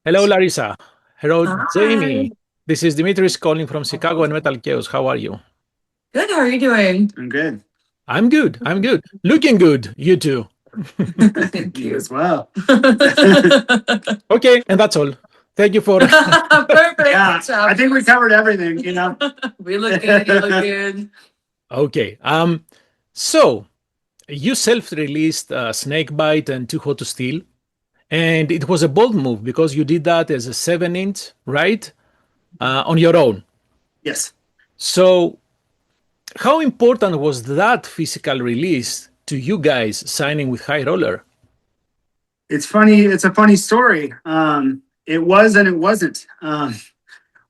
Hello, Larissa. Hello, Hi. Jamie. This is Dimitris calling from Chicago and Metal Chaos. How are you? Good. How are you doing? I'm good. I'm good. I'm good. Looking good. You too. Thank You you. as well. Okay, and that's all. Thank you for. Perfect. Yeah, Good I job. think we covered everything. We look good. You look good. Okay. So you self-released Snakebite and Too Hot to Steal, and it was a bold move because you did that as a 7-inch, right? On your own. Yes. So how important was that physical release to you guys signing with High Roller? It's funny. It's a funny story. It was and it wasn't.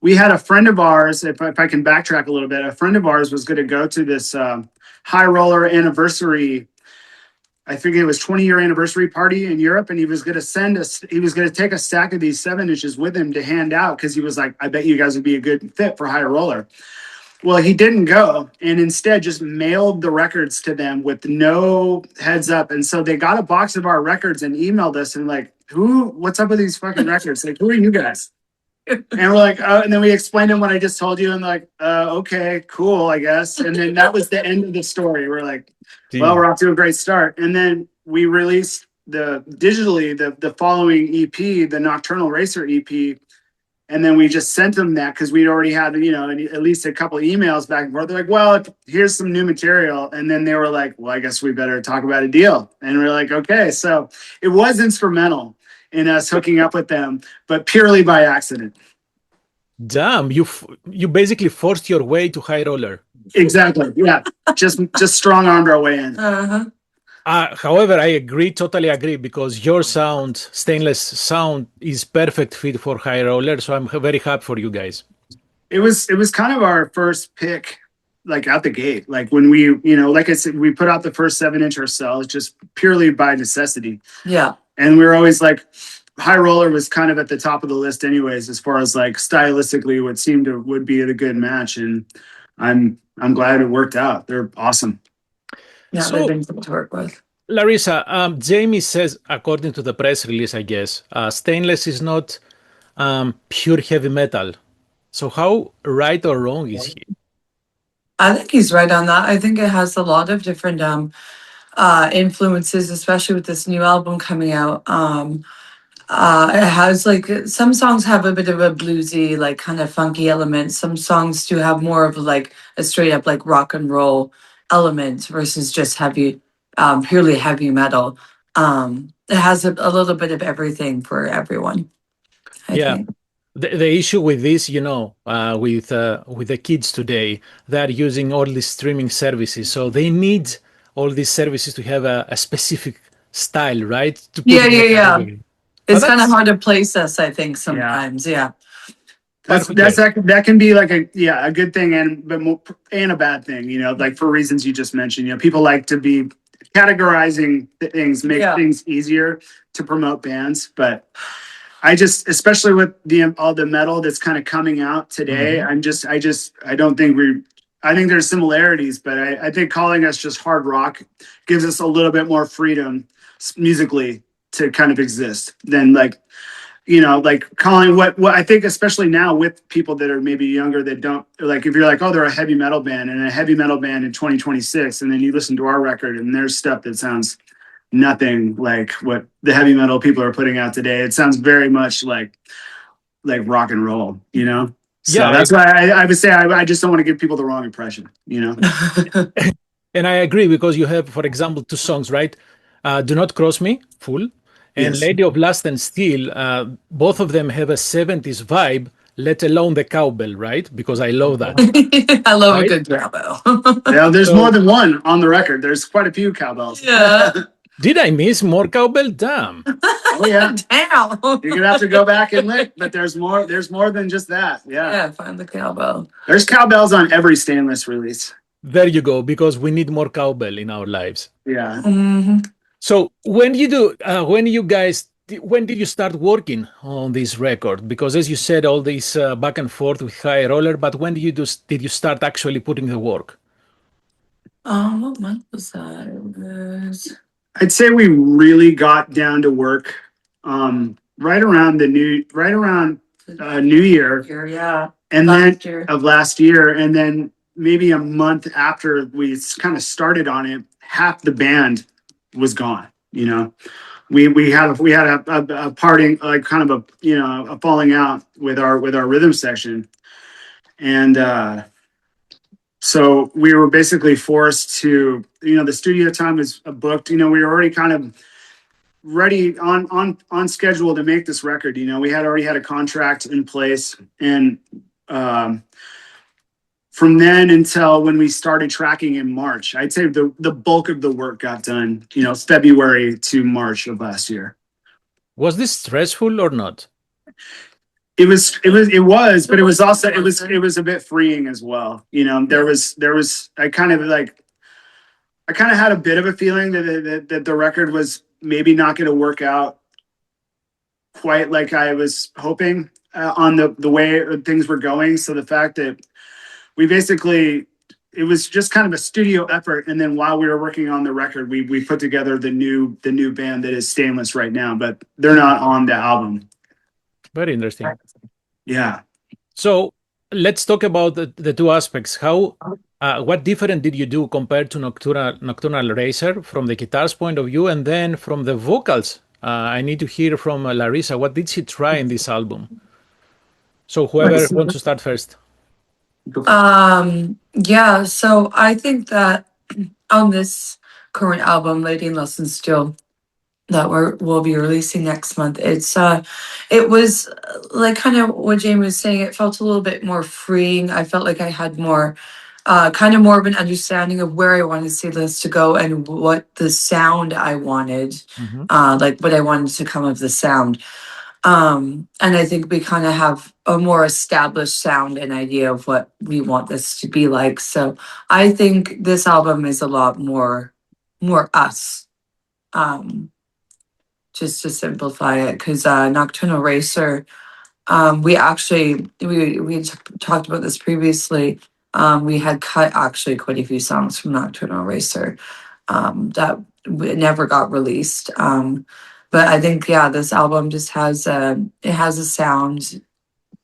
We had a friend of ours, if I can backtrack a little bit, a friend of ours was going to go to this high roller anniversary. I figured it was 20-year anniversary party in Europe, and he was going to send us. He was going to take a stack of these 7 inches with him to hand out because he was like, "I bet you guys would be a good fit for high roller." Well, he didn't go and instead just mailed the records to them with no heads up. And so they got a box of our records and emailed us and like, what's up with these fucking records? Like, who are you guys? And we're like, oh, and then we explained them what I just told you and like, okay, cool, I guess. And then that was the end of the story. We're like, well, Gee. we're off to a great start. And then we released the following EP, the Nocturnal Racer EP, and then we just sent them that because we'd already had, at least a couple of emails back and forth. They're like, well, here's some new material. And then they were like, well, I guess we better talk about a deal. And we're like, okay. So it was instrumental in us hooking up with them, but purely by accident. Damn, you basically forced your way to High Roller. Exactly. Yeah. Just strong armed our way in. Uh-huh. However, I agree, totally agree, because your sound, stainless sound, is perfect fit for High Roller. So I'm very happy for you guys. It was kind of our first pick, like out the gate. Like when we, like I said, we put out the first 7 inch ourselves just purely by necessity. Yeah. And we were always like, high roller was kind of at the top of the list anyways, as far as like stylistically what seemed to would be a good match. And I'm glad it worked out. They're awesome. Yeah, they've So, been fun to work with. Larissa, Jamie says, according to the press release, I guess, stainless is not pure heavy metal. So how right or wrong is he? I think he's right on that. I think it has a lot of different influences, especially with this new album coming out. It has like some songs have a bit of a bluesy, like kind of funky element. Some songs do have more of like a straight up like rock and roll element versus just heavy, purely heavy metal. It has a little bit of everything for everyone, I Yeah. think. The issue with this, with the kids today, they're using all these streaming services, so they need all these services to have a specific style, right? To put Yeah, in yeah, the yeah. category. But It's kind of hard to place us, I think, Yeah. sometimes. Yeah. That's but that's okay, that can be like a good thing and a bad thing, like for reasons you just mentioned. People like to be categorizing things, make Yeah. things easier to promote bands, but I just, especially with all the metal that's kind of coming out today, Mhm. I don't think I think there's similarities, but I think calling us just hard rock gives us a little bit more freedom musically to kind of exist than like calling what I think, especially now with people that are maybe younger that don't like, if you're like, oh, they're a heavy metal band and a heavy metal band in 2026, and then you listen to our record and there's stuff that sounds nothing like what the heavy metal people are putting out today. It sounds very much like rock and roll. Yeah, So that's why I would say I just don't want to give people the wrong impression. and I agree because you have, for example, two songs, right? "Do Not Cross Me," full, and Yes. "Lady of Lust and Steel." Both of them have a 70s vibe, let alone the cowbell, right? Because I love that, I love a right? good cowbell. Yeah, there's more So than one on the record. There's quite a few cowbells. Yeah. did I miss more cowbell? Damn. Oh yeah. Damn. You're gonna have to go back and look, but there's more than just that. Yeah. Yeah, find the cowbell. There's cowbells on every stainless release. There you go, because we need more cowbell in our lives. Yeah. Hmm. So when did you start working on this record? Because as you said, all this back and forth with High Roller, but when did you start actually putting the work? What month was that? It was I'd say we really got down to work right around New Year, Yeah. and Last then year. of last year, and then maybe a month after we kind of started on it, half the band was gone. You know, we had a parting, like kind of a falling out with our rhythm section, and so we were basically forced to, the studio time was booked. We were already kind of ready on schedule to make this record. We had already had a contract in place, and um, from then until when we started tracking in March, I'd say the bulk of the work got done, February to March of last year. Was this stressful or not? It was, but it was also, it was a bit freeing as well. I kind of had a bit of a feeling that the record was maybe not going to work out quite like I was hoping, on the way things were going. So the fact that we basically, it was just kind of a studio effort, and then while we were working on the record, we put together the new band that is Stainless right now, but they're not on the album. Very interesting. Yeah. So let's talk about the two aspects. What different did you do compared to Nocturnal Racer from the guitar's point of view, and then from the vocals? I need to hear from Larissa. What did she try in this album? So whoever wants to start first. Yeah, so I think that on this current album, Lady in Less Than Steel, that we'll be releasing next month, it was like kind of what Jamie was saying, it felt a little bit more freeing. I felt like I had more kind of more of an understanding of where I wanted to see this to go and what the sound I wanted, like what I wanted to come of the sound. And I think we kind of have a more established sound and idea of what we want this to be like. So I think this album is a lot more us. Just to simplify it, because Nocturnal Racer, we talked about this previously. We had cut actually quite a few songs from Nocturnal Racer that never got released. But I think, yeah, this album just has a sound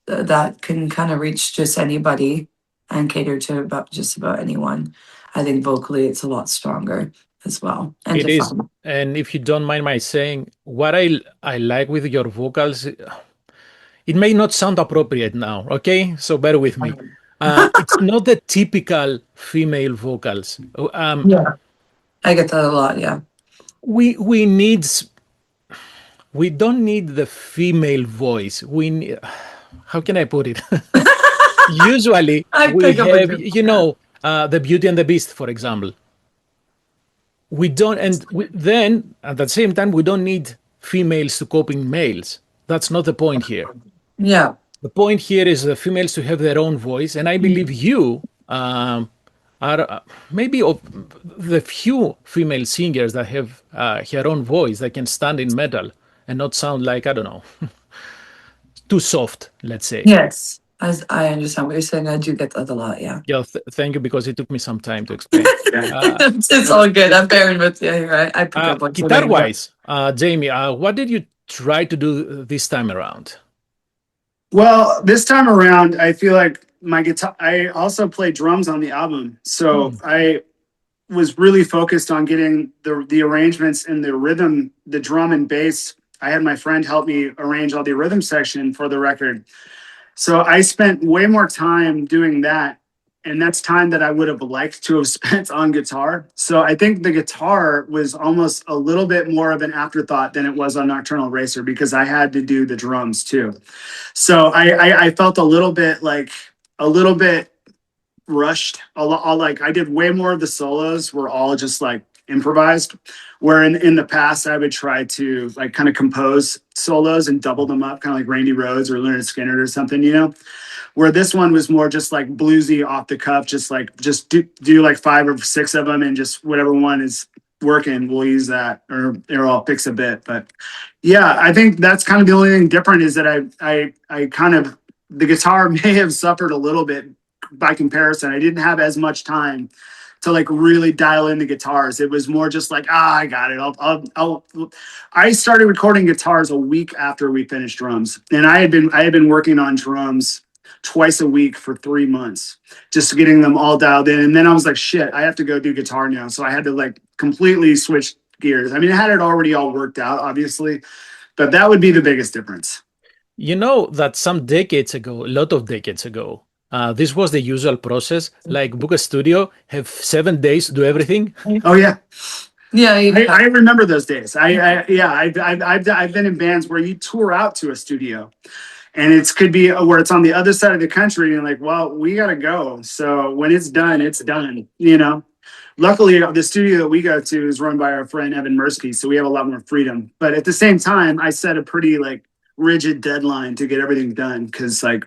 that can kind of reach just anybody and cater to just about anyone. I think vocally it's a lot stronger as well. And it is. And if you don't mind my saying, what I like with your vocals, it may not sound appropriate now, okay? So bear with me. It's not the typical female vocals. Yeah, I get that a lot, yeah. We don't need the female voice. How can I put it? Usually we have, the Beauty and the Beast, for example. We don't, and then at the same time, we don't need females to copy males. That's not the point here. Yeah. The point here is the females to have their own voice, and I believe you are maybe of the few female singers that have her own voice that can stand in metal and not sound like, I don't know, too soft, let's say. Yes, as I understand what you're saying. I do get that a lot, yeah. Yeah, thank you, because it took me some time to explain. It's all good. I'm bearing with you. I pick up what's guitar-wise, Jamie, what did you try to do this time around? Well, this time around, I feel like my guitar, I also play drums on the album. So I was really focused on getting the arrangements and the rhythm, the drum and bass. I had my friend help me arrange all the rhythm section for the record. So I spent way more time doing that. And that's time that I would have liked to have spent on guitar. So I think the guitar was almost a little bit more of an afterthought than it was on Nocturnal Racer, because I had to do the drums too. So I felt a little bit rushed. I did way more of the solos were all just like improvised, where in the past I would try to like kind of compose solos and double them up, kind of like Randy Rhoads or Leonard Skinner or something, where this one was more just like bluesy off the cuff, just do like 5 or 6 of them, and just whatever one is working, we'll use that, or I'll fix a bit. But yeah, I think that's kind of the only thing different, is that I kind of, the guitar may have suffered a little bit by comparison. I didn't have as much time to like really dial in the guitars. It was more just like, I got it. I started recording guitars a week after we finished drums, and I had been working on drums twice a week for 3 months, just getting them all dialed in. And then I was like, shit, I have to go do guitar now. So I had to like completely switch gears. I mean, I had it already all worked out, obviously, but that would be the biggest difference. You know that some decades ago, a lot of decades ago, this was the usual process. Like book a studio, have 7 days, do everything. Oh yeah, Yeah, I remember those days. I've been in bands where you tour out to a studio, and it could be where it's on the other side of the country, and you're like, well, we gotta go. So when it's done, it's done. You know. Luckily, the studio that we go to is run by our friend Evan Mirsky, so we have a lot more freedom. But at the same time, I set a pretty like rigid deadline to get everything done because like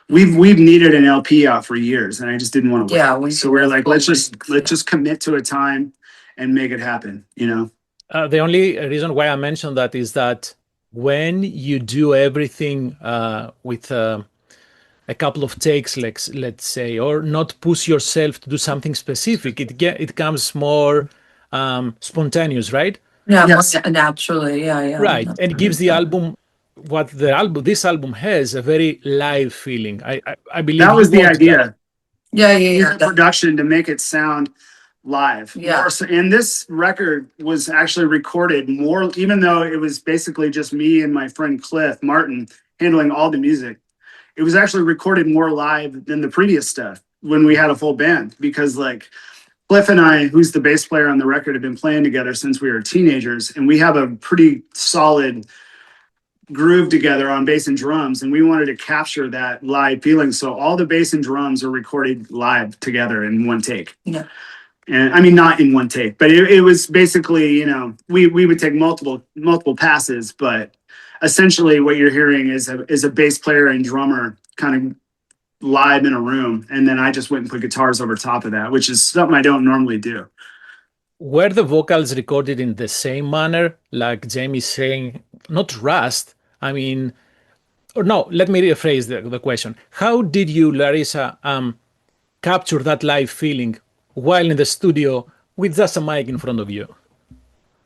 we've needed an LP out for years, and I just didn't want to wait. Yeah, So we're like, let's just commit to a time and make it happen. You know. The only reason why I mentioned that is that when you do everything with a couple of takes, let's say, or not push yourself to do something specific, it comes more spontaneous, right? Yeah, Yes. naturally. Yeah. Right, and it gives the album what this album has, a very live feeling. I believe That was you the wanted idea. Yeah. Production to make it sound live. Yeah. And this record was actually recorded more, even though it was basically just me and my friend Cliff Martin handling all the music. It was actually recorded more live than the previous stuff when we had a full band, because like Cliff and I, who's the bass player on the record, have been playing together since we were teenagers, and we have a pretty solid groove together on bass and drums, and we wanted to capture that live feeling. So all the bass and drums are recorded live together in one take. Yeah. And I mean, not in one take, but it was basically, you know, we would take multiple passes, but essentially what you're hearing is a bass player and drummer kind of live in a room, and then I just went and put guitars over top of that, which is something I don't normally do. Were the vocals recorded in the same manner, like Jamie's saying, not rust? I mean, or no, let me rephrase the question. How did you, Larissa, capture that live feeling while in the studio with just a mic in front of you?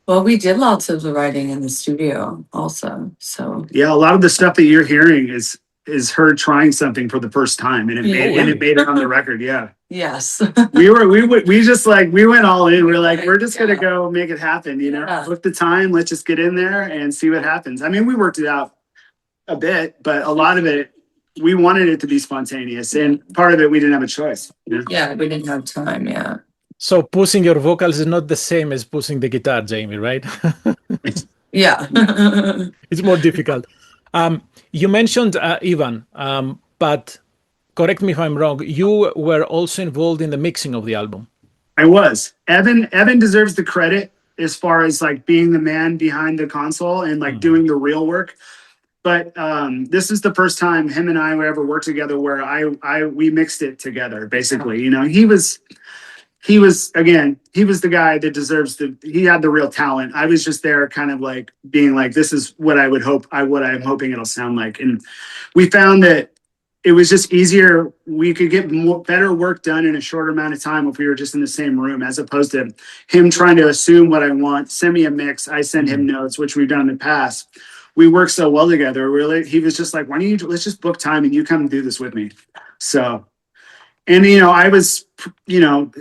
Well, we did lots of the writing in the studio also. So Yeah, a lot of the stuff that you're hearing is her trying something for the first time, and it made it on the record. Yeah. yes. we went all in. We're like, we're just gonna go make it happen, you know. Yeah. Book the time, let's just get in there and see what happens. I mean, we worked it out a bit, but a lot of it, we wanted it to be spontaneous, and part of it we didn't have a choice. You know? Yeah, we didn't have time. Yeah. So pushing your vocals is not the same as pushing the guitar, Jamie, right? Yeah. It's more difficult. You mentioned Ivan, but correct me if I'm wrong, you were also involved in the mixing of the album. I was. Evan deserves the credit as far as like being the man behind the console and like doing the real work. But this is the first time him and I would ever work together where we mixed it together, basically. You know, he was the guy that deserves he had the real talent. I was just there kind of like being like, this is what I'm hoping it'll sound like. And we found that it was just easier. We could get better work done in a shorter amount of time if we were just in the same room, as opposed to him trying to assume what I want, send me a mix, I send him notes, which we've done in the past. We work so well together. Really, he was just like, let's just book time and you come and do this with me. So, and you know, I was, you know,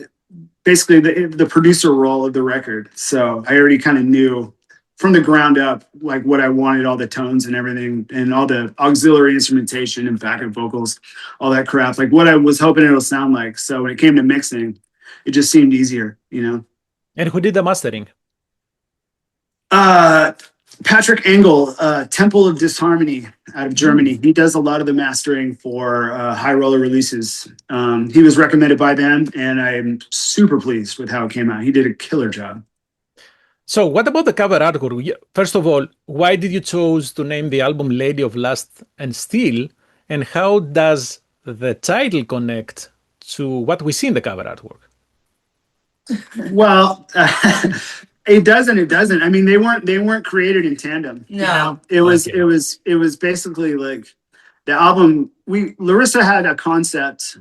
basically the producer role of the record. So I already kind of knew from the ground up, like what I wanted, all the tones and everything, and all the auxiliary instrumentation and backup vocals, all that crap, like what I was hoping it'll sound like. So when it came to mixing, it just seemed easier, you know? And who did the mastering? Patrick Engel, Temple of Disharmony out of Germany. He does a lot of the mastering for High Roller releases. He was recommended by them, and I'm super pleased with how it came out. He did a killer job. So what about the cover artwork? First of all, why did you choose to name the album Lady of Lust and Steel? And how does the title connect to what we see in the cover artwork? Well, it doesn't. I mean, they weren't created in tandem. No. You know? It was basically like the album. Larissa had a concept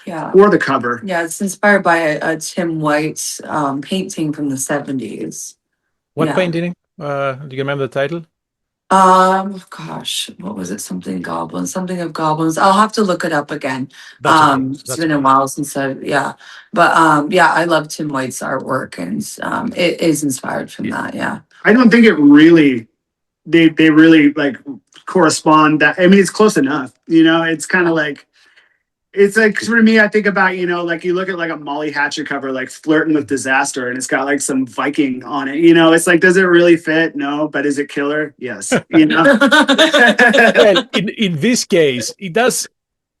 Yeah. for the cover. Yeah, it's inspired by a Tim White's painting from the 70s. What Yeah. painting? Do you remember the title? Gosh, what was it? Something of goblins. I'll have to look it up again. That's okay. It's That's been a okay. while since yeah. But yeah, I love Tim White's artwork, and it is inspired from that. Yeah. I don't think it really they really like correspond. That I mean, it's close enough. It's kind of like. It's like for me, I think about, like you look at like a Molly Hatchet cover, like Flirting with Disaster, and it's got like some Viking on it. It's like, does it really fit? No, but is it killer? Yes. Well, in this case, it does.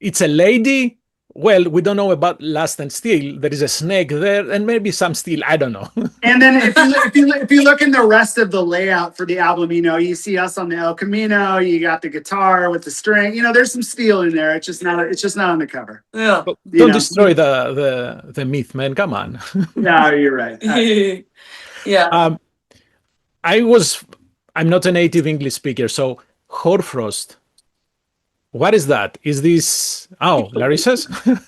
It's a lady. Well, we don't know about Lust and Steel. There is a snake there, and maybe some steel. I don't know. And then if you look in the rest of the layout for the album, you see us on the El Camino. You got the guitar with the string. There's some steel in there. It's just not on the cover. Yeah. Don't destroy the myth, man. Come on. No, you're right. Yeah. I'm not a native English speaker, so hoarfrost. What is that? Is this Larissa's?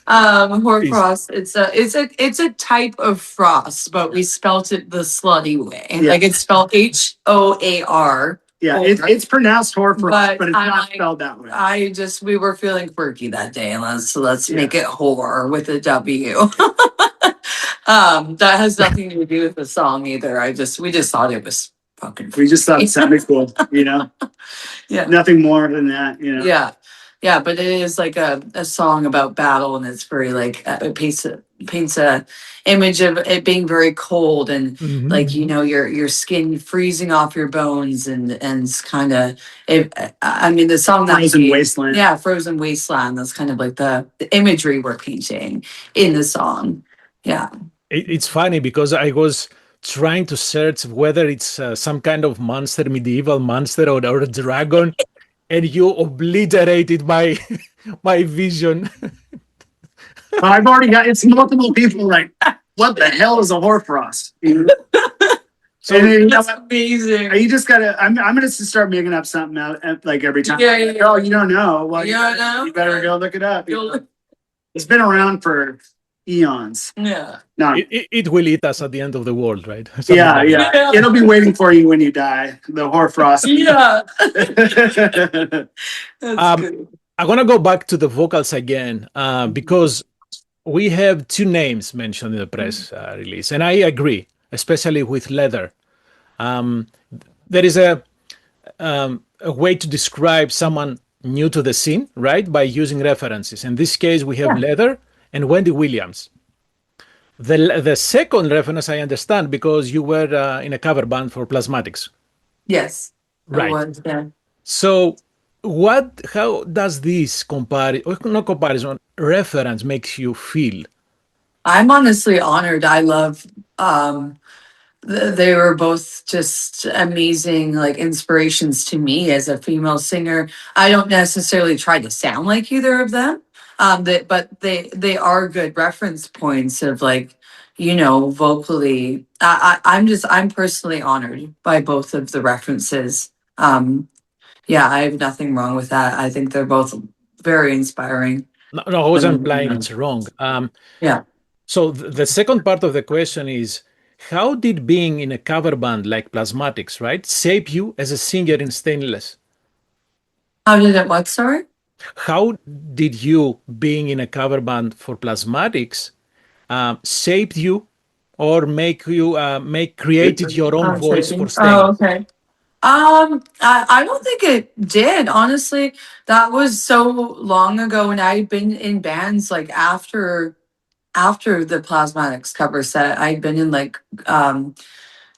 Hoarfrost. It's a type of frost, but we spelt it the slutty way. Yeah. Like it's spelled HOAR. Yeah, it's pronounced hoarfrost, but it's not like, spelled that way. We were feeling quirky that day, and let's make it whore with a W. That has nothing to do with the song either. We just thought it was fucking. We just thought it sounded cool, Yeah. Nothing more than that, Yeah. Yeah, but it is like a song about battle, and it's very like it paints a image of it being very cold and like your skin freezing off your bones and it's kind of I mean the song that Frozen Wasteland. Yeah, Frozen Wasteland. That's kind of like the imagery we're painting in the song. Yeah, it's funny because I was trying to search whether it's some kind of monster, medieval monster, or a dragon. And you obliterated my vision. I've already got it's multiple people like, what the hell is a hoarfrost? So that's amazing. You just gotta. I'm gonna start making up something out like every time. Yeah. Oh, you don't know? Well, you don't know? You better go look it up. It's been around for eons. Yeah. No. It will eat us at the end of the world, right? Yeah. It'll be waiting for you when you die. The hoarfrost. Yeah. That's good. I'm gonna go back to the vocals again because we have two names mentioned in the press release, and I agree, especially with Leather. There is a way to describe someone new to the scene, right? By using references. In this case, we have Leather and Wendy Williams. The second reference I understand because you were in a cover band for Plasmatics. Yes. Right. So how does this comparison reference makes you feel? I'm honestly honored. I love they were both just amazing like inspirations to me as a female singer. I don't necessarily try to sound like either of them. But they are good reference points of like, vocally. I'm personally honored by both of the references. Yeah, I have nothing wrong with that. I think they're both very inspiring. No, I wasn't implying it's wrong. Yeah. So the second part of the question is, how did being in a cover band like Plasmatics, right, shape you as a singer in Stainless? How did it what, sorry? How did you, being in a cover band for Plasmatics, shaped you or created your own voice for Stainless? Oh, okay. I don't think it did, honestly. That was so long ago, and I'd been in bands like after the Plasmatics cover set. I'd been in like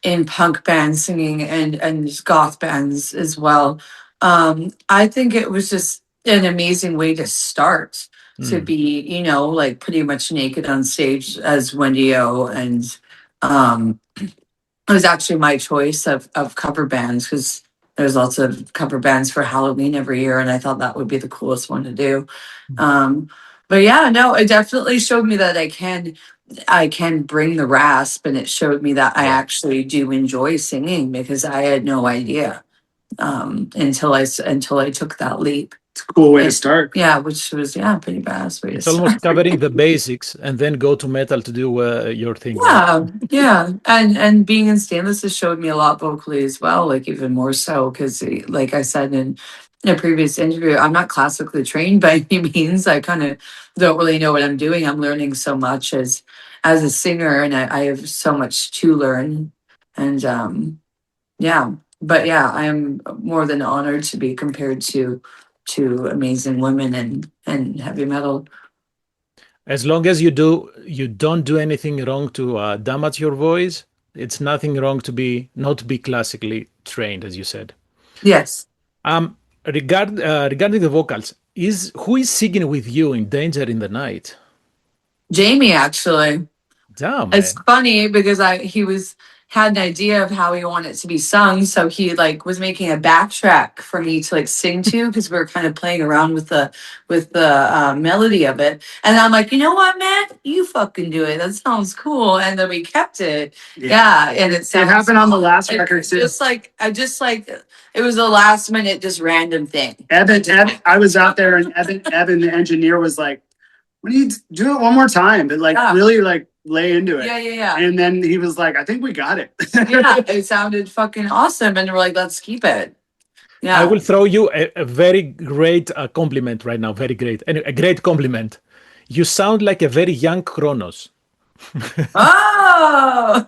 in punk bands singing and goth bands as well. I think it was just an amazing way to start to be, like pretty much naked on stage as Wendy O, and it was actually my choice of cover bands because there's lots of cover bands for Halloween every year, and I thought that would be the coolest one to do. But yeah, no, it definitely showed me that I can bring the rasp, and it showed me that I actually do enjoy singing because I had no idea until I took that leap. It's a cool way to start. Yeah, which was pretty badass way to It's start. almost covering the basics and then go to metal to do your thing, right? Yeah, and being in Stainless has showed me a lot vocally as well, like even more so because, like I said in a previous interview, I'm not classically trained by any means. I kind of don't really know what I'm doing. I'm learning so much as a singer, and I have so much to learn, and yeah, but yeah, I am more than honored to be compared to amazing women and heavy metal. As long as you don't do anything wrong to damage your voice, it's nothing wrong to be not be classically trained, as you said. Yes. Regarding the vocals, is who is singing with you in Danger in the Night? Jamie, actually. Damn, It's man. funny because he had an idea of how he wanted it to be sung, so he like was making a backtrack for me to like sing to because we were kind of playing around with the melody of it, and I'm like, you know what, man, you fucking do it. That sounds cool, and then we kept it. Yeah, and it happened on the last record too. I just like it was a last minute, just random thing. Evan, I was out there, and Evan, the engineer, was like, "We need to do it one more time, but like really like lay into it." Yeah. And then he was like, "I think we got it." Yeah, it sounded fucking awesome, and we're like, let's keep it. Yeah. I will throw you a very great compliment right now. Very great. And a great compliment. You sound like a very young Kronos. Oh,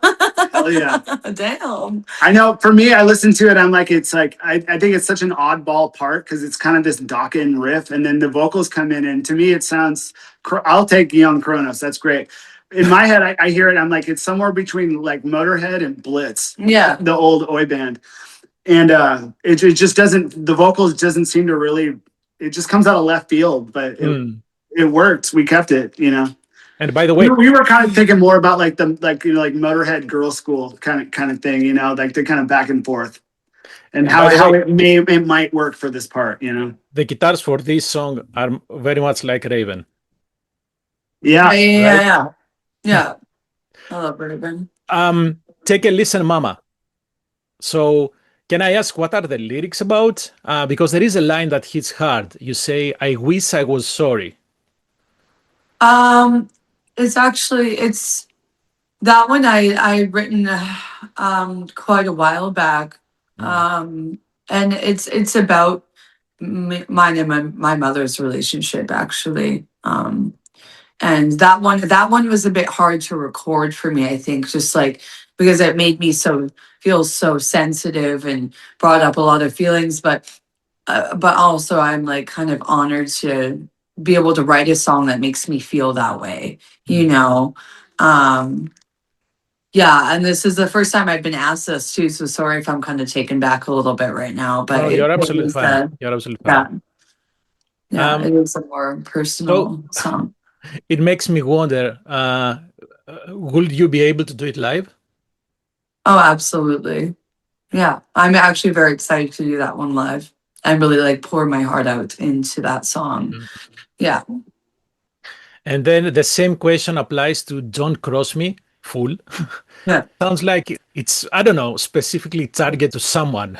hell yeah. Damn. I know for me, I listen to it. I'm like, it's like, I think it's such an oddball part because it's kind of this Dokken riff. And then the vocals come in. And to me, it sounds, I'll take young Kronos. That's great. In my head, I hear it. I'm like, it's somewhere between like Motorhead and Blitz. Yeah. The old Oi band. And it just doesn't, the vocals doesn't seem to really, it just comes out of left field, but it worked. We kept it, you know. And by the way, we were kind of thinking more about like the like Motorhead Girl School kind of thing, you know, like the kind of back and forth, and how it might work for this part, you know. The guitars for this song are very much like Raven. Yeah. Yeah. I love Raven. Take a listen, Mama. So can I ask what are the lyrics about? Because there is a line that hits hard. You say, "I wish I was sorry." It's that one I written quite a while back, and it's about mine and my mother's relationship actually, and that one was a bit hard to record for me. I think just like because it made me feel so sensitive and brought up a lot of feelings, but also I'm like kind of honored to be able to write a song that makes me feel that way, you know. Yeah, and this is the first time I've been asked this too, so sorry if I'm kind of taken back a little bit right now, but no, you're absolutely fine. You're absolutely fine. Yeah, it is a more personal song. It makes me wonder, will you be able to do it live? Oh, absolutely. Yeah, I'm actually very excited to do that one live. I really like pour my heart out into that song. Yeah. And then the same question applies to Don't Cross Me, Fool. Yeah. Sounds like it's, I don't know, specifically targeted to someone.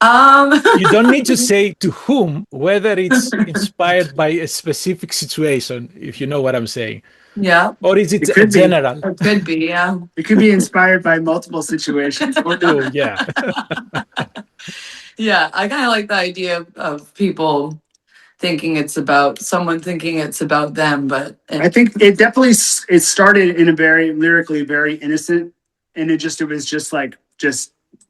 You don't need to say to whom, whether it's inspired by a specific situation, if you know what I'm saying. Yeah. Or is it general? It could be, yeah. It could be inspired by multiple situations. Oh, yeah. Yeah, I kind of like the idea of people thinking it's about someone thinking it's about them, but I think it definitely it started in a very lyrically very innocent, and it was just like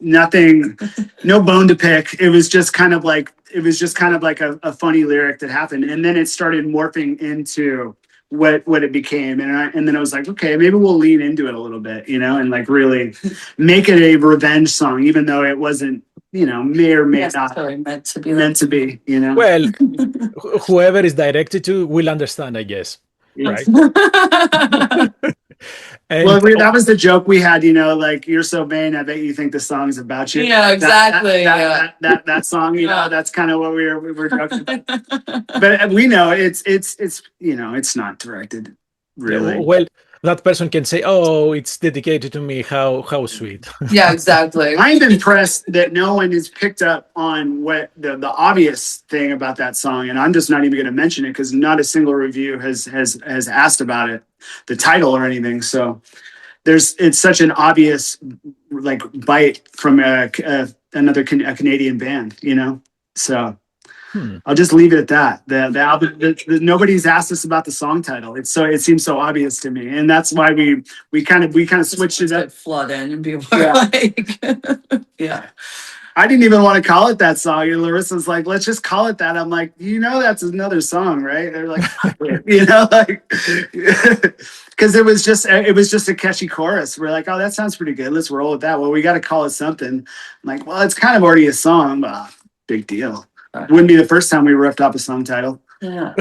nothing, no bone to pick. It was just kind of like a funny lyric that happened, and then it started morphing into what it became, and then I was like, okay, maybe we'll lean into it a little bit, you know, and like really make it a revenge song, even though it wasn't, you know, may or may not meant to be, you know. Well, whoever is directed to will understand, I guess. Right. Well, that was the joke we had, you know, like, "You're so vain, I bet you think the song is about you." Yeah, exactly. That song, you know, that's kind of what we were joking about. But we know it's you know, it's not directed really. Well, that person can say, "Oh, it's dedicated to me." How sweet. Yeah, exactly. I'm impressed that no one has picked up on what the obvious thing about that song, and I'm just not even going to mention it because not a single review has asked about it, the title or anything. So it's such an obvious like bite from another Canadian band, you know. So I'll just leave it at that. The album, nobody's asked us about the song title. It seems so obvious to me, and that's why we kind of switched it up. Flood in and people are like, yeah. I didn't even want to call it that song, and Larissa's like, "Let's just call it that." I'm like, that's another song, right? They're like, like, because it was just a catchy chorus. We're like, "Oh, that sounds pretty good. Let's roll with that." Well, we got to call it something. I'm like, well, it's kind of already a song, but big deal. Wouldn't be the first time we ripped off a song title. Yeah.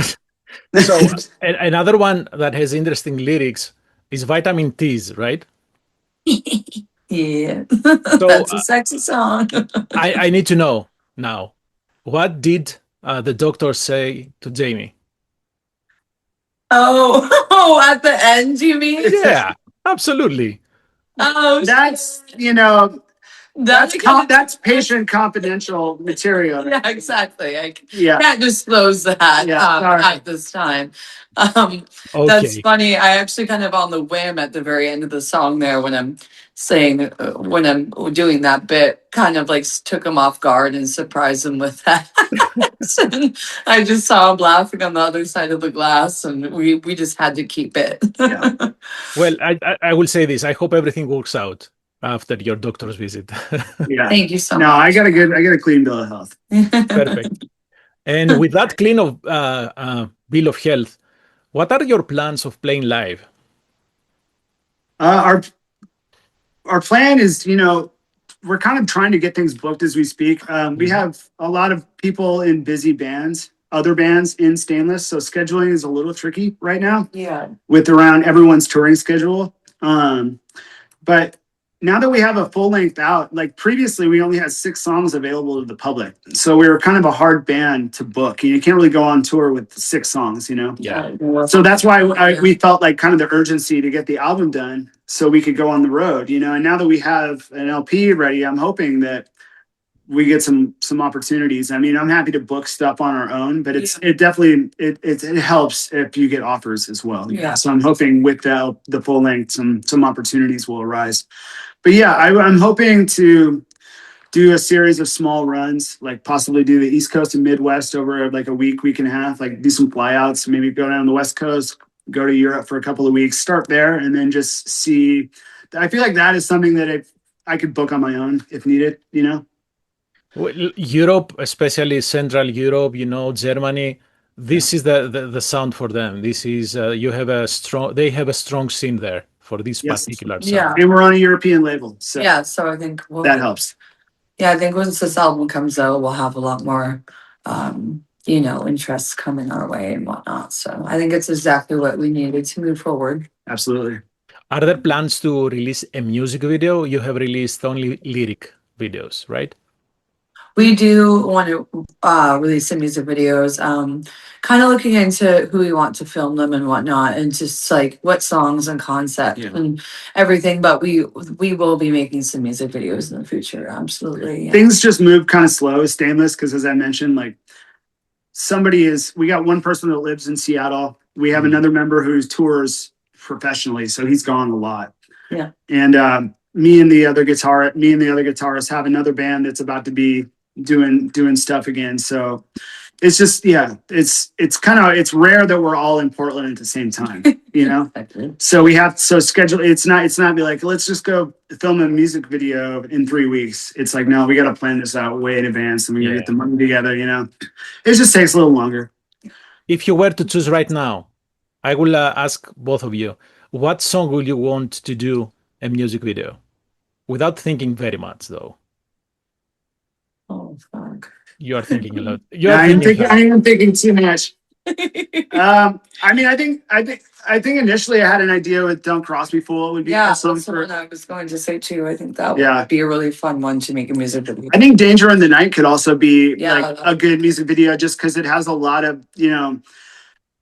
So another one that has interesting lyrics is Vitamin T's, right? Yeah. So, That's a sexy song. I need to know now, what did the doctor say to Jamie? Oh, at the end, you mean? Yeah, absolutely. Oh, That's that's patient confidential material. Yeah, exactly. I Yeah. can't disclose that at this time. Okay. That's funny. I actually kind of on the whim at the very end of the song there when I'm saying when I'm doing that bit, kind of like took him off guard and surprised him with that. And I just saw him laughing on the other side of the glass, and we just had to keep it. Yeah. Well, I will say this. I hope everything works out after your doctor's visit. Yeah. Thank you so No, much. I got a clean bill of health. Perfect. And with that clean of bill of health, what are your plans of playing live? Our plan is, we're kind of trying to get things booked as we speak. We have a lot of people in busy bands, other bands in Stainless, so scheduling is a little tricky right now. Yeah. With around everyone's touring schedule. But now that we have a full length out, like previously we only had 6 songs available to the public. So we were kind of a hard band to book. You can't really go on tour with 6 songs, Yeah. So that's why we felt like kind of the urgency to get the album done so we could go on the road, and now that we have an LP ready, I'm hoping that we get some opportunities. I mean, I'm happy to book stuff on our own, but it definitely it helps if you get offers as well. Yeah. So I'm hoping with the full length, some opportunities will arise. But yeah, I'm hoping to do a series of small runs, like possibly do the East Coast and Midwest over like a week and a half, like do some flyouts, maybe go down the West Coast, go to Europe for a couple of weeks, start there, and then just see. I feel like that is something that I could book on my own if needed, Well, Europe, especially Central Europe, Germany, this is the sound for them. This is they have a strong scene there for this particular sound. Yeah. And we're on a European label, so So I think that helps. Yeah, I think once this album comes out, we'll have a lot more, interests coming our way and whatnot. So I think it's exactly what we needed to move forward. Absolutely. Are there plans to release a music video? You have released only lyric videos, right? We do want to release some music videos, kind of looking into who we want to film them and whatnot, and just like what songs and concept and everything. But we will be making some music videos in the future. Absolutely. Yeah. Things just move kind of slow as Stainless because, as I mentioned, like we got one person that lives in Seattle. We have another member who tours professionally, so he's gone a lot. Yeah. And me and the other guitarist have another band that's about to be doing stuff again. So it's just it's rare that we're all in Portland at the same time, So we have schedule. It's not be like, let's just go film a music video in 3 weeks. It's like, no, we got to plan this out way in advance, and we got to get the money together. It just takes a little longer. If you were to choose right now, I will ask both of you, what song will you want to do a music video? Without thinking very much, though. Oh, fuck. You are thinking a lot. I am thinking too much. I mean, I think initially I had an idea with "Don't Cross Me Fool" would be that's what I was going to say too. I think that would be a really fun one to make a music video. I think "Danger in the Night" could also be like a good music video, just because it has a lot of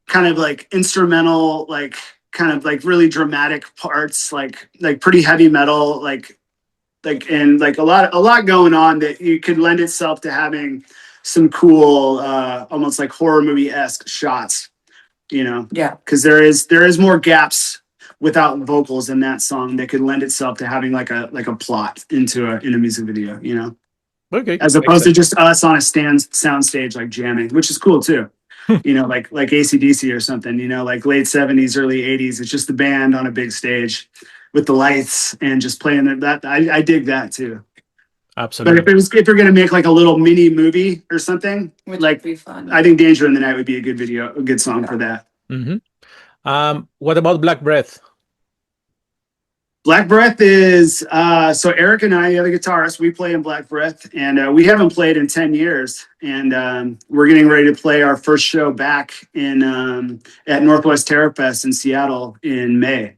kind of like instrumental, like kind of like really dramatic parts, like pretty heavy metal, and like a lot going on that you could lend itself to having some cool, almost like horror movie-esque shots, you know? Yeah. Because there is more gaps without vocals in that song that could lend itself to having like a plot in a music video, you know? Okay. As opposed to just us on a sound stage like jamming, which is cool too. You know, like AC/DC or something, you know, like late 70s, early 80s. It's just the band on a big stage with the lights and just playing that. I dig that too. Absolutely. But if you're gonna make like a little mini movie or something, Which like would be fun. I think Danger in the Night would be a good song for that. What about Black Breath? Black Breath is so Eric and I, the other guitarist, we play in Black Breath, and we haven't played in 10 years, and we're getting ready to play our first show back in at Northwest Terror Fest in Seattle in May,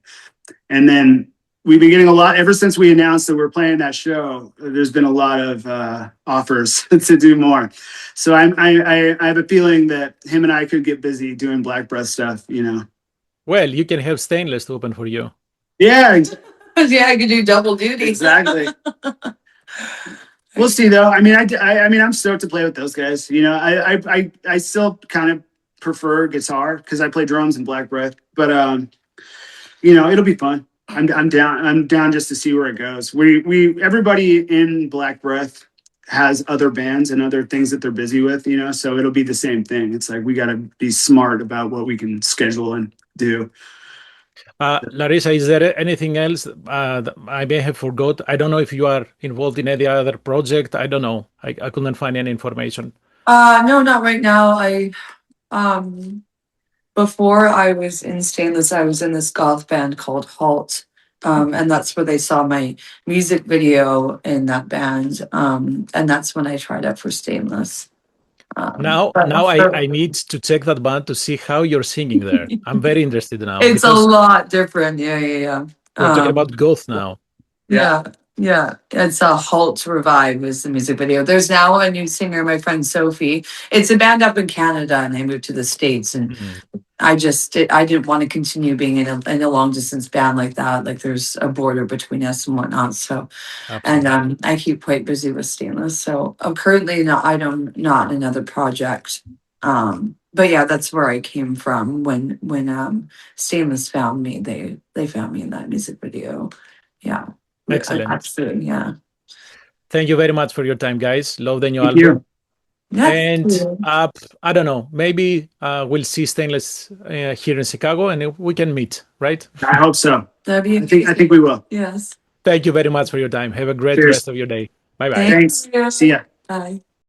and then we've been getting a lot ever since we announced that we're playing that show. There's been a lot of offers to do more, so I have a feeling that him and I could get busy doing Black Breath stuff, you know. Well, you can have Stainless to open for you. Yeah. Yeah, I could do double duty. Exactly. We'll see, though. I mean, I'm stoked to play with those guys. You know, I still kind of prefer guitar because I play drums in Black Breath. But you know, it'll be fun. I'm down just to see where it goes. Everybody in Black Breath has other bands and other things that they're busy with. You know, so it'll be the same thing. It's like we got to be smart about what we can schedule and do. Larissa, is there anything else that I may have forgot? I don't know if you are involved in any other project. I don't know. I couldn't find any information. No, not right now. Before I was in Stainless, I was in this goth band called Halt. And that's where they saw my music video in that band. And that's when I tried out for Stainless. Now I need to check that band to see how you're singing there. I'm very interested now. It's a lot different. Yeah. We're talking about goth now. Yeah. It's a Halt Revive is the music video. There's now a new singer, my friend Sophie. It's a band up in Canada, and they moved to the States. And I didn't want to continue being in a long distance band like that. Like there's a border between us and whatnot. So, Absolutely. and I keep quite busy with Stainless. So currently, not in another project. But yeah, that's where I came from when Stainless found me. They found me in that music video. Yeah. Excellent. Absolutely, yeah. Thank you very much for your time, guys. Love the new Thank album. you. Yeah. And I don't know, maybe we'll see Stainless here in Chicago and we can meet, right? I hope so. That'd be I think we will. yes. Thank you very much for your time. Have a great Cheers. rest of your day. Bye-bye. Thanks. you. See ya. Bye.